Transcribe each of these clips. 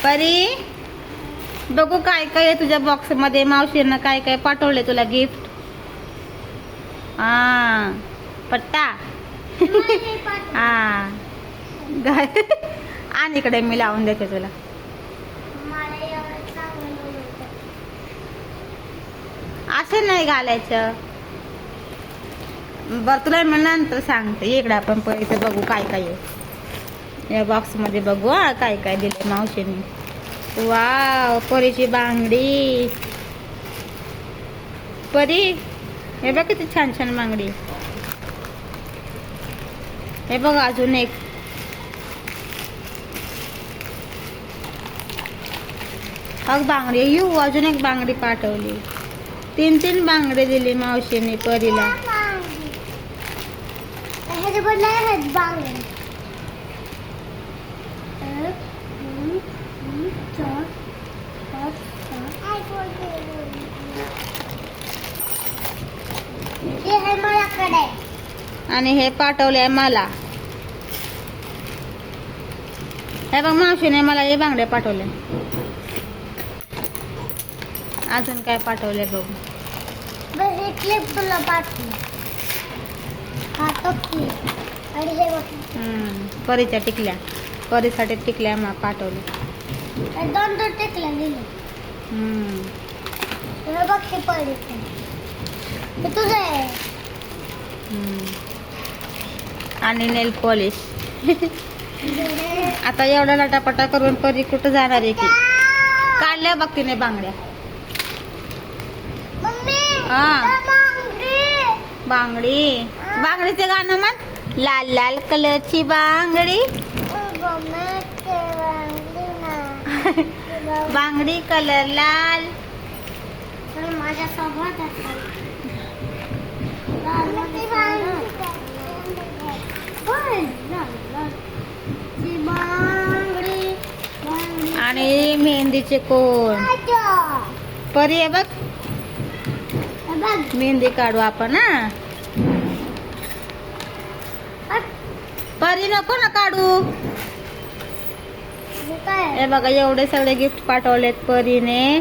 परी बघू काय काय आहे तुझ्या बॉक्स मध्ये. मावशीनं काय काय पाठवले तुला गिफ्ट. हा पट्टा. हा गाय आणि इकडे मी लावून देते तुला. असं नाही घालायचं. बरं तुला मी नंतर सांगते. इकडे आपण इथे बघू काय काय आहे या बॉक्स मध्ये. बघू हा काय काय दिले मावशीने. वाव परीची बांगडी. परी हे बघ किती छान छान बांगडी. हे बघ अजून एक. अग बांगडी येऊ अजून एक बांगडी पाठवली. 3 बांगडे दिली मावशीने परीला. आणि हे पाठवले मला. हे बघ मावशीने मला हे बांगडे पाठवले. अजून काय पाठवले बघ. तुला पाठवलं. परीच्या टिकल्या. परीसाठी टिकल्या मग पाठवले. 2 टिकल्या दिले. बघ हे परी हे तुझं आहे. आणि नेल पॉलिश. आता एवढा लटापटा करून परी कुठं जाणार आहे की. काढल्या बघ तिने बांगड्या. हा बांगडी. बांगडीचं गाणं म्हण. लाल लाल कलरची बांगडी. बांगडी कलर लाल. माझ्या सोबत आणि मेहंदीचे कोण. परी आहे बघ. मेहंदी काढू आपण. हा परी नको ना काढू. हे बघा एवढे सगळे गिफ्ट पाठवलेत परीने.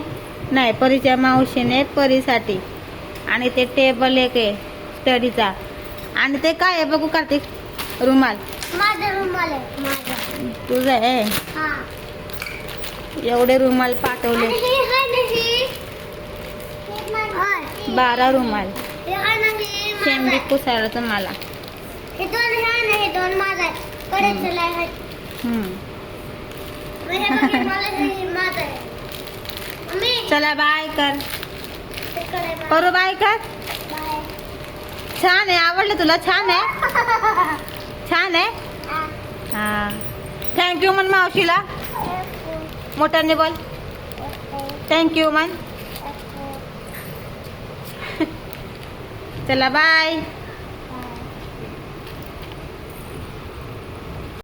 नाही परीच्या मावशीने परीसाठी. आणि ते टेबल एक आहे स्टडीचा. आणि ते काय आहे बघू कार्तिक. रुमाल. माझा रुमाल आहे. माझा तुझं आहे. हा एवढे रुमाल पाठवले. 12 रुमाल. शेंबी पुसायला तुम्हाला. हे 2 हे 2 माझा आहे. कडेचं आहे. चला बाय कर. करू बाय कर. छान आहे. आवडलं तुला. छान आहे. छान आहे. हा थँक्यू म्हण मावशीला. मोठ्याने बोल. थँक्यू म्हण. चला बाय.